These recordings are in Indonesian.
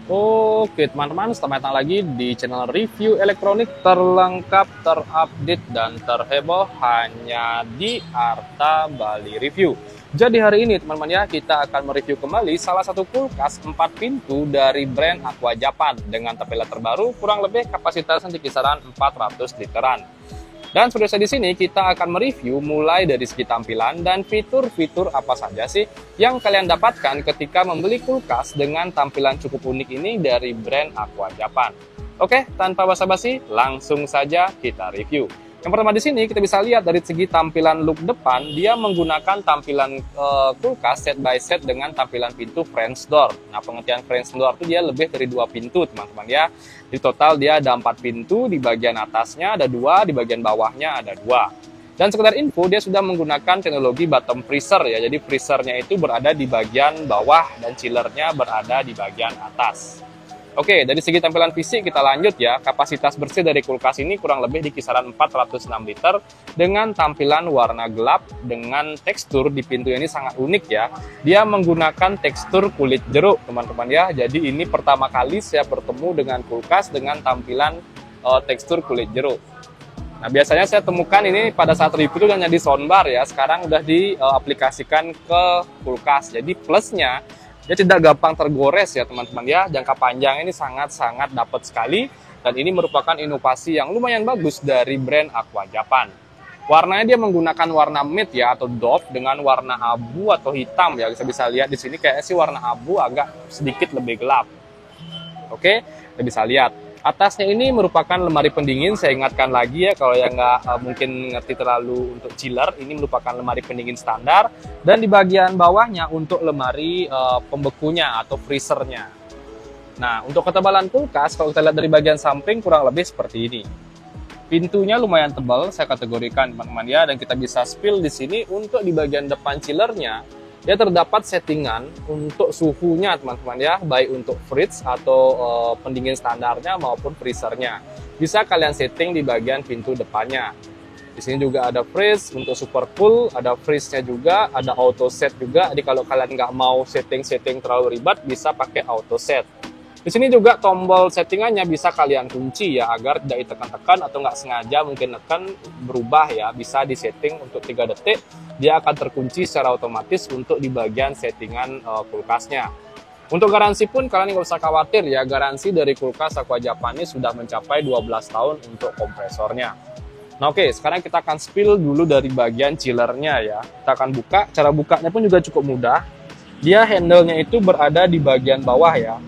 Oke teman-teman, selamat datang lagi di channel review elektronik terlengkap, terupdate, dan terheboh hanya di Arta Bali Review. Jadi hari ini teman-teman ya, kita akan mereview kembali salah satu kulkas 4 pintu dari brand Aqua Japan dengan tampilan terbaru, kurang lebih kapasitasnya di kisaran 400 literan. Dan seperti di sini kita akan mereview mulai dari segi tampilan dan fitur-fitur apa saja sih yang kalian dapatkan ketika membeli kulkas dengan tampilan cukup unik ini dari brand Aqua Japan. Oke, tanpa basa-basi, langsung saja kita review. Yang pertama di sini kita bisa lihat dari segi tampilan look depan, dia menggunakan tampilan kulkas set by set dengan tampilan pintu French door. Nah, pengertian French door itu dia lebih dari 2 pintu, teman-teman ya. Di total dia ada 4 pintu, di bagian atasnya ada 2, di bagian bawahnya ada 2. Dan sekedar info, dia sudah menggunakan teknologi bottom freezer ya. Jadi freezernya itu berada di bagian bawah dan chillernya berada di bagian atas. Oke, dari segi tampilan fisik kita lanjut ya. Kapasitas bersih dari kulkas ini kurang lebih di kisaran 406 liter dengan tampilan warna gelap dengan tekstur di pintu ini sangat unik ya. Dia menggunakan tekstur kulit jeruk, teman-teman ya. Jadi ini pertama kali saya bertemu dengan kulkas dengan tampilan tekstur kulit jeruk. Nah, biasanya saya temukan ini pada saat review itu hanya di soundbar ya. Sekarang udah diaplikasikan ke kulkas. Jadi plusnya dia tidak gampang tergores ya teman-teman ya. Jangka panjang ini sangat-sangat dapat sekali. Dan ini merupakan inovasi yang lumayan bagus dari brand Aqua Japan. Warnanya dia menggunakan warna matte ya atau doff dengan warna abu atau hitam ya. Bisa lihat di sini kayaknya sih warna abu agak sedikit lebih gelap. Oke, kita bisa lihat. Atasnya ini merupakan lemari pendingin. Saya ingatkan lagi ya, kalau yang nggak mungkin ngerti terlalu untuk chiller, ini merupakan lemari pendingin standar. Dan di bagian bawahnya untuk lemari pembekunya atau freezernya. Nah, untuk ketebalan kulkas, kalau kita lihat dari bagian samping kurang lebih seperti ini. Pintunya lumayan tebal, saya kategorikan teman-teman ya, dan kita bisa spill di sini. Untuk di bagian depan chillernya, dia terdapat settingan untuk suhunya teman-teman ya, baik untuk fridge atau pendingin standarnya maupun freezernya. Bisa kalian setting di bagian pintu depannya. Di sini juga ada freeze untuk super cool, ada freeze-nya juga, ada auto set juga. Jadi kalau kalian nggak mau setting-setting terlalu ribet, bisa pakai auto set. Di sini juga tombol settingannya bisa kalian kunci ya, agar tidak ditekan-tekan atau nggak sengaja mungkin tekan berubah ya. Bisa disetting untuk 3 detik, dia akan terkunci secara otomatis untuk di bagian settingan kulkasnya. Untuk garansi pun kalian nggak usah khawatir ya, garansi dari kulkas Aqua Japan ini sudah mencapai 12 tahun untuk kompresornya. Nah oke, sekarang kita akan spill dulu dari bagian chillernya ya. Kita akan buka, cara bukanya pun juga cukup mudah. Dia handle-nya itu berada di bagian bawah ya,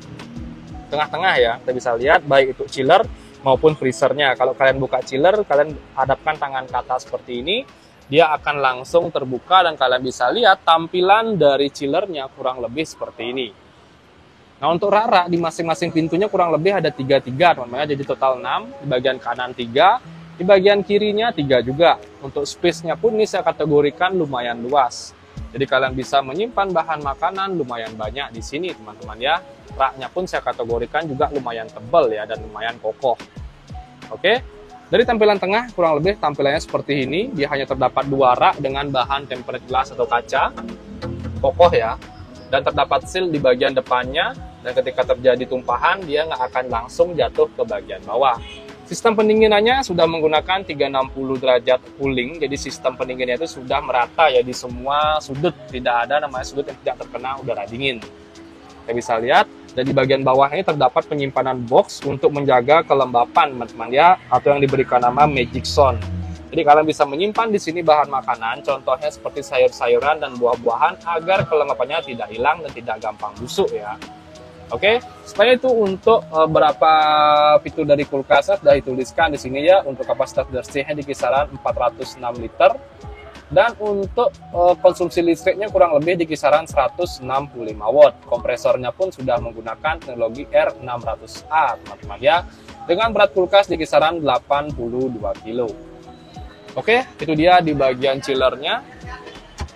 tengah-tengah ya, kita bisa lihat baik itu chiller maupun freezernya. Kalau kalian buka chiller, kalian hadapkan tangan ke atas seperti ini, dia akan langsung terbuka dan kalian bisa lihat tampilan dari chillernya kurang lebih seperti ini. Nah untuk rak-rak di masing-masing pintunya kurang lebih ada 3 teman-teman, jadi total 6, di bagian kanan 3, di bagian kirinya 3 juga. Untuk space-nya pun ini saya kategorikan lumayan luas. Jadi kalian bisa menyimpan bahan makanan lumayan banyak di sini teman-teman ya. Raknya pun saya kategorikan juga lumayan tebal ya dan lumayan kokoh. Oke, dari tampilan tengah kurang lebih tampilannya seperti ini. Dia hanya terdapat 2 rak dengan bahan tempered glass atau kaca, kokoh ya. Dan terdapat seal di bagian depannya. Dan ketika terjadi tumpahan, dia nggak akan langsung jatuh ke bagian bawah. Sistem pendinginannya sudah menggunakan 360 derajat cooling, jadi sistem pendinginnya itu sudah merata ya di semua sudut, tidak ada namanya sudut yang tidak terkena udara dingin. Kita bisa lihat, dan di bagian bawah ini terdapat penyimpanan box untuk menjaga kelembapan teman-teman ya, atau yang diberikan nama Magic Zone. Jadi kalian bisa menyimpan di sini bahan makanan, contohnya seperti sayur-sayuran dan buah-buahan agar kelembapannya tidak hilang dan tidak gampang busuk ya. Oke, setelah itu untuk berapa fitur dari kulkas sudah dituliskan di sini ya. Untuk kapasitas bersihnya di kisaran 406 liter dan untuk konsumsi listriknya kurang lebih di kisaran 165 watt. Kompresornya pun sudah menggunakan teknologi R600A teman-teman ya, dengan berat kulkas di kisaran 82 kilo. Oke, itu dia di bagian chillernya.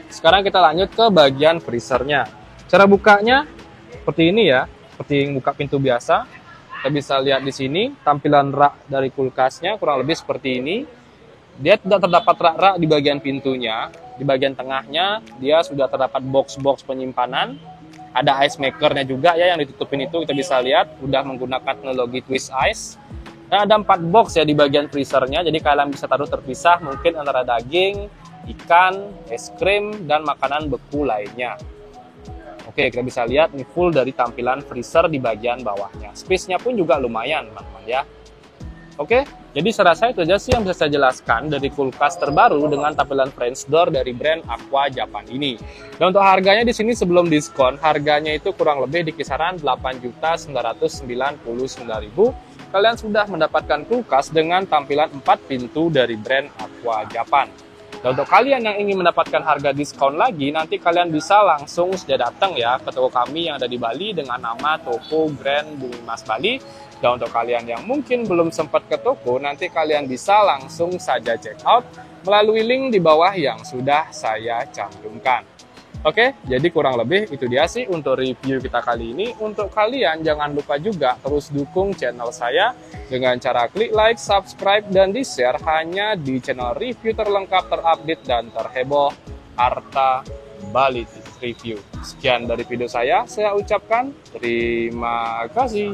Sekarang kita lanjut ke bagian freezernya. Cara bukanya seperti ini ya. Seperti buka pintu biasa, kita bisa lihat di sini tampilan rak dari kulkasnya kurang lebih seperti ini. Dia tidak terdapat rak-rak di bagian pintunya, di bagian tengahnya dia sudah terdapat box-box penyimpanan. Ada ice makernya juga ya yang ditutupin itu, kita bisa lihat udah menggunakan teknologi twist ice. Dan ada 4 box ya di bagian freezernya, jadi kalian bisa taruh terpisah mungkin antara daging, ikan, es krim, dan makanan beku lainnya. Oke, kita bisa lihat ini full dari tampilan freezer di bagian bawahnya. Space-nya pun juga lumayan teman-teman ya. Oke, jadi saya rasa itu aja sih yang bisa saya jelaskan dari kulkas terbaru dengan tampilan French door dari brand Aqua Japan ini. Dan untuk harganya di sini sebelum diskon, harganya itu kurang lebih di kisaran 8.999.000. Kalian sudah mendapatkan kulkas dengan tampilan 4 pintu dari brand Aqua Japan. Dan untuk kalian yang ingin mendapatkan harga diskon lagi, nanti kalian bisa langsung sudah datang ya ke toko kami yang ada di Bali dengan nama Toko Grand Bumi Mas Bali. Dan untuk kalian yang mungkin belum sempat ke toko, nanti kalian bisa langsung saja check out melalui link di bawah yang sudah saya cantumkan. Oke, jadi kurang lebih itu dia sih untuk review kita kali ini. Untuk kalian jangan lupa juga terus dukung channel saya dengan cara klik like, subscribe, dan di-share hanya di channel review terlengkap, terupdate, dan terheboh Arta Bali Review. Sekian dari video saya ucapkan terima kasih.